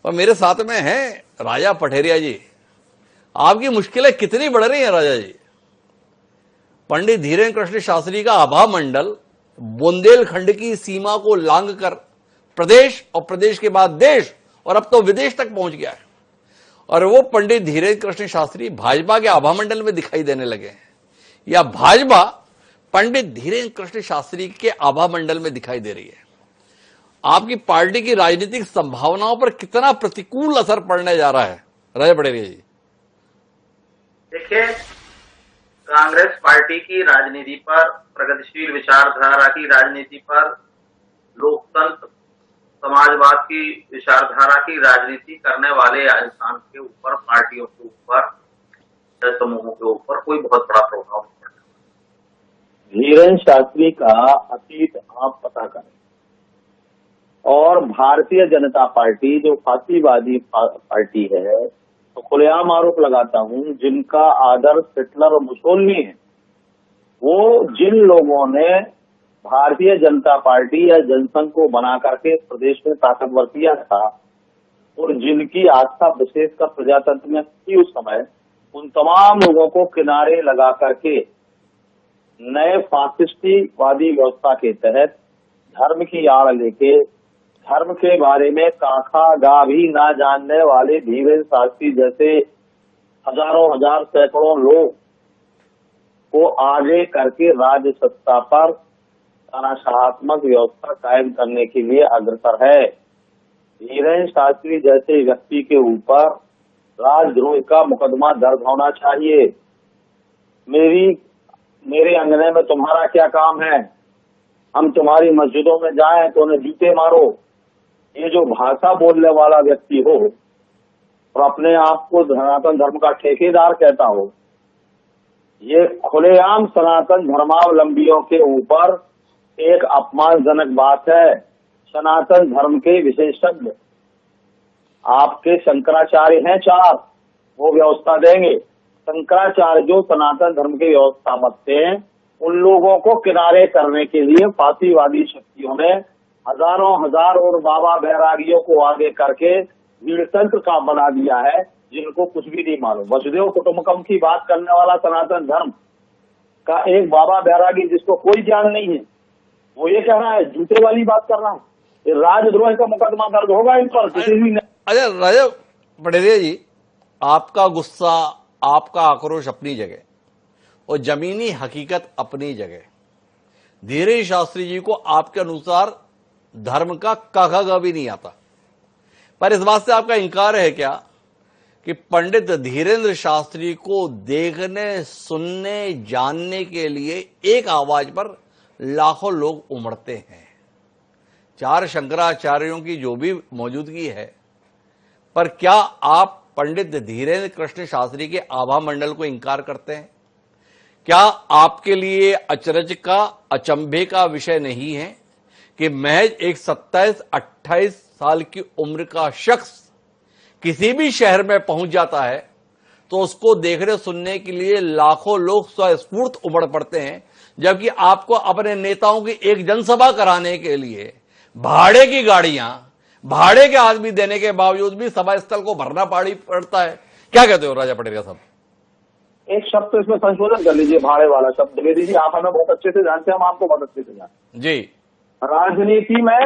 और मेरे साथ में हैं राजा पठेरिया जी। आपकी मुश्किलें कितनी बढ़ रही हैं राजा जी। पंडित धीरेन्द्र कृष्ण शास्त्री का आभा मंडल बुंदेलखंड की सीमा को लांघ कर प्रदेश और प्रदेश के बाद देश और अब तो विदेश तक पहुंच गया है। और वो पंडित धीरेन्द्र कृष्ण शास्त्री भाजपा के आभा मंडल में दिखाई देने लगे हैं, या भाजपा पंडित धीरेन्द्र कृष्ण शास्त्री के आभा मंडल में दिखाई दे रही है। आपकी पार्टी की राजनीतिक संभावनाओं पर कितना प्रतिकूल असर पड़ने जा रहा है राजा पटेरिया जी? देखिए, कांग्रेस पार्टी की राजनीति पर, प्रगतिशील विचारधारा की राजनीति पर, लोकतंत्र समाजवाद की विचारधारा की राजनीति करने वाले इंसान के ऊपर, पार्टियों के ऊपर, समूहों के ऊपर कोई बहुत बड़ा प्रभाव नहीं पड़ता। धीरेन्द्र शास्त्री का अतीत आप पता करें, और भारतीय जनता पार्टी जो फासीवादी पार्टी है, तो खुलेआम आरोप लगाता हूं, जिनका आदर्श हिटलर और मुसोलिनी है, वो जिन लोगों ने भारतीय जनता पार्टी या जनसंघ को बना करके प्रदेश में ताकतवर किया था और जिनकी आस्था विशेषकर प्रजातंत्र में थी उस समय, उन तमाम लोगों को किनारे लगा करके नए फासिस्टवादी व्यवस्था के तहत धर्म की आड़ लेके धर्म के बारे में काखा गा भी ना जानने वाले धीरेन्द्र शास्त्री जैसे हजारों हजार सैकड़ों लोग को आगे करके राज्य सत्ता पर तानाशाहात्मक व्यवस्था कायम करने के लिए अग्रसर है। धीरेन्द्र शास्त्री जैसे व्यक्ति के ऊपर राजद्रोह का मुकदमा दर्ज होना चाहिए। मेरे अंगने में तुम्हारा क्या काम है? हम तुम्हारी मस्जिदों में जाएं तो उन्हें जूते मारो। ये जो भाषा बोलने वाला व्यक्ति हो और अपने आप को सनातन धर्म का ठेकेदार कहता हो, ये खुलेआम सनातन धर्मावलंबियों के ऊपर एक अपमानजनक बात है। सनातन धर्म के विशेषज्ञ आपके शंकराचार्य हैं 4, वो व्यवस्था देंगे। शंकराचार्य जो सनातन धर्म की व्यवस्था मतते हैं, उन लोगों को किनारे करने के लिए फासीवादी शक्तियों ने हजारों हजार और बाबा बैरागियों को आगे करके वीरतंत्र का बना दिया है, जिनको कुछ भी नहीं मालूम। वसुदेव कुटुंबकम की बात करने वाला सनातन धर्म का एक बाबा बैरागी जिसको कोई ज्ञान नहीं है, वो ये कह रहा है, जूते वाली बात कर रहा है। ये राजद्रोह का मुकदमा दर्ज होगा इन पर किसी भी। अच्छा राजा पटेरिया जी, आपका गुस्सा, आपका आक्रोश अपनी जगह और जमीनी हकीकत अपनी जगह। धीरेन्द्र शास्त्री जी को आपके अनुसार धर्म का काका भी नहीं आता, पर इस बात से आपका इंकार है क्या कि पंडित धीरेन्द्र शास्त्री को देखने, सुनने, जानने के लिए एक आवाज पर लाखों लोग उमड़ते हैं? 4 शंकराचार्यों की जो भी मौजूदगी है, पर क्या आप पंडित धीरेन्द्र कृष्ण शास्त्री के आभा मंडल को इंकार करते हैं? क्या आपके लिए अचरज का, अचंभे का विषय नहीं है कि महज एक 27-28 साल की उम्र का शख्स किसी भी शहर में पहुंच जाता है तो उसको देखने सुनने के लिए लाखों लोग स्वस्फूर्त उमड़ पड़ते हैं, जबकि आपको अपने नेताओं की एक जनसभा कराने के लिए भाड़े की गाड़ियां, भाड़े के आदमी देने के बावजूद भी सभा स्थल को भरना पड़ता है। क्या कहते हो राजा पटेरिया साहब? एक शब्द तो इसमें संशोधन कर लीजिए, भाड़े वाला शब्द द्विवेदी जी आप हमें बहुत अच्छे से जानते हैं, हम आपको बहुत अच्छे से जानते जी। राजनीति में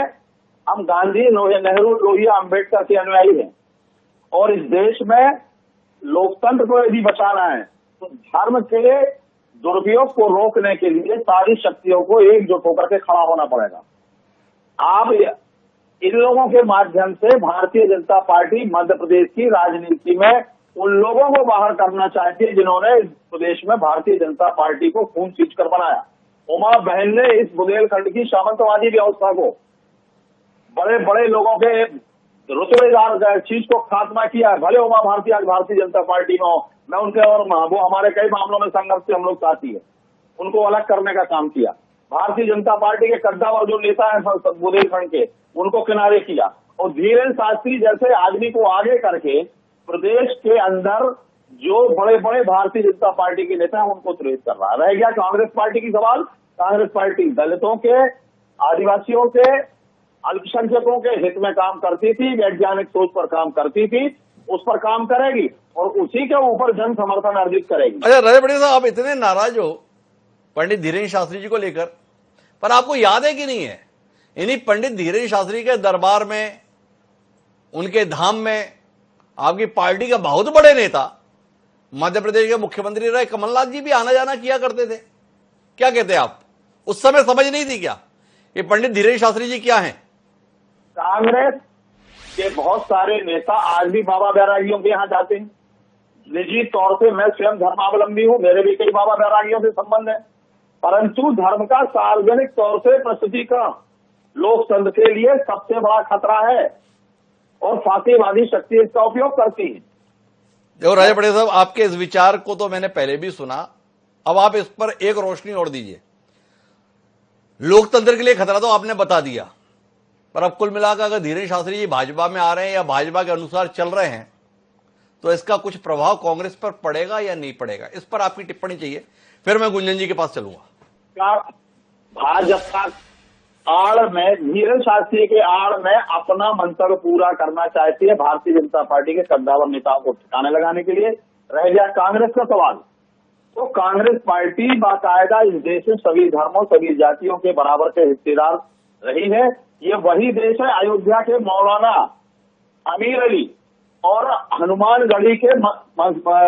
हम गांधी, नेहरू, लोहिया, अंबेडकर के अनुयायी हैं, और इस देश में लोकतंत्र को यदि बचाना है तो धर्म के दुरुपयोग को रोकने के लिए सारी शक्तियों को एकजुट होकर के खड़ा होना पड़ेगा। आप इन लोगों के माध्यम से भारतीय जनता पार्टी मध्य प्रदेश की राजनीति में उन लोगों को बाहर करना चाहती है जिन्होंने इस प्रदेश में भारतीय जनता पार्टी को खून सींच कर बनाया। उमा बहन ने इस बुंदेलखंड की सामंतवादी व्यवस्था को, बड़े बड़े लोगों के रुतबेदार चीज को खात्मा किया। भले उमा भारती आज भारतीय जनता पार्टी में हो, मैं उनके और वो हमारे कई मामलों में संघर्ष से हम लोग साथी है, उनको अलग करने का काम किया। भारतीय जनता पार्टी के कद्दावर जो नेता है बुंदेलखंड के, उनको किनारे किया, और धीरेन्द्र शास्त्री जैसे आदमी को आगे करके प्रदेश के अंदर जो बड़े बड़े भारतीय जनता पार्टी के नेता हैं उनको त्रेस कर रहा है। रह गया कांग्रेस पार्टी की सवाल, कांग्रेस पार्टी दलितों के, आदिवासियों के, अल्पसंख्यकों के हित में काम करती थी, वैज्ञानिक सोच पर काम करती थी, उस पर काम करेगी और उसी के ऊपर जन समर्थन अर्जित करेगी। अच्छा रजत पटेल साहब, आप इतने नाराज हो पंडित धीरेन्द्र शास्त्री जी को लेकर, पर आपको याद है कि नहीं है, इन्हीं पंडित धीरेन्द्र शास्त्री के दरबार में, उनके धाम में आपकी पार्टी के बहुत बड़े नेता, मध्य प्रदेश के मुख्यमंत्री रहे कमलनाथ जी भी आना जाना किया करते थे। क्या कहते हैं आप, उस समय समझ नहीं थी क्या ये पंडित धीरेन्द्र शास्त्री जी क्या हैं? कांग्रेस के बहुत सारे नेता आज भी बाबा बैरागियों के यहाँ जाते हैं। निजी तौर से मैं स्वयं धर्मावलंबी हूँ, मेरे भी कई बाबा बैरागियों से संबंध है, परंतु धर्म का सार्वजनिक तौर से प्रस्तुतिकरण लोकतंत्र के लिए सबसे बड़ा खतरा है और फांसीवादी शक्ति इसका उपयोग करती है। देखो राजा पटेल साहब, आपके इस विचार को तो मैंने पहले भी सुना, अब आप इस पर एक रोशनी और दीजिए। लोकतंत्र के लिए खतरा तो आपने बता दिया, पर अब कुल मिलाकर अगर धीरेन्द्र शास्त्री जी भाजपा में आ रहे हैं या भाजपा के अनुसार चल रहे हैं तो इसका कुछ प्रभाव कांग्रेस पर पड़ेगा या नहीं पड़ेगा, इस पर आपकी टिप्पणी चाहिए, फिर मैं गुंजन जी के पास चलूंगा। भाजपा आड़ में, धीरेन्द्र शास्त्री के आड़ में अपना मंतव्य पूरा करना चाहती है भारतीय जनता पार्टी के कद्दावर नेताओं को ठिकाने लगाने के लिए। रह गया कांग्रेस का सवाल, तो कांग्रेस पार्टी बाकायदा इस देश में सभी धर्मों, सभी जातियों के बराबर के हिस्सेदार रही है। ये वही देश है अयोध्या के मौलाना अमीर अली और हनुमानगढ़ी के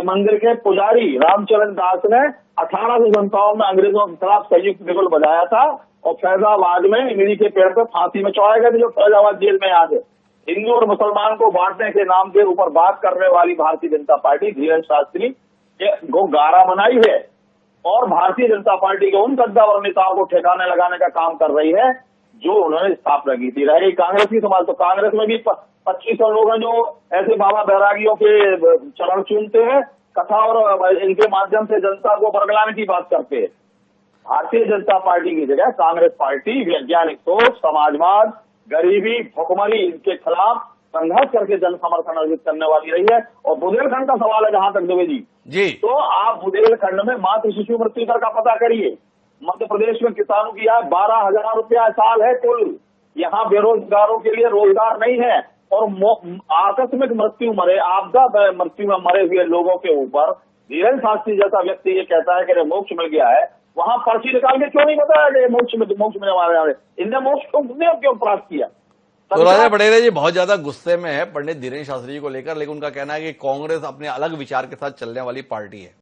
मंदिर के पुजारी रामचरण दास ने 1857 में अंग्रेजों के खिलाफ संयुक्त बिगुल बजाया था और फैजाबाद में इमली के पेड़ पर फांसी में चढ़ाए गए थे, जो फैजाबाद जेल में आज है। हिंदू और मुसलमान को बांटने के नाम के ऊपर बात करने वाली भारतीय जनता पार्टी धीरेन्द्र शास्त्री को गारा बनाई है और भारतीय जनता पार्टी के उन कद्दावर नेताओं को ठिकाने लगाने का काम कर रही है जो उन्होंने स्थापना की थी। रही कांग्रेस की समाज, तो कांग्रेस में भी 2500 लोग हैं जो ऐसे बाबा बैरागियों के चरण चूमते हैं, कथा और इनके माध्यम से जनता को बरगलाने की बात करते हैं। भारतीय जनता पार्टी की जगह कांग्रेस पार्टी वैज्ञानिक सोच, समाजवाद, गरीबी, भुखमरी, इनके खिलाफ संघर्ष करके जन समर्थन अर्जित करने वाली रही है। और बुंदेलखंड का सवाल है जहां तक दुबे जी, तो आप बुंदेलखंड में मातृ शिशु मृत्यु दर का पता करिए। मध्य प्रदेश में किसानों की आय 12,000 रुपया साल है कुल। यहाँ बेरोजगारों के लिए रोजगार नहीं है और आकस्मिक मृत्यु मरे, आपदा मृत्यु में मरे हुए लोगों के ऊपर धीरेन्द्र शास्त्री जैसा व्यक्ति ये कहता है कि मोक्ष मिल गया है, वहां पर्ची निकाल के क्यों नहीं बताया कि मोक्ष में हमारे इनने मोक्ष क्यों प्राप्त किया? तो राजा पटेल जी बहुत ज्यादा गुस्से में है पंडित धीरेन्द्र शास्त्री जी को लेकर, लेकिन उनका कहना है कि कांग्रेस अपने अलग विचार के साथ चलने वाली पार्टी है।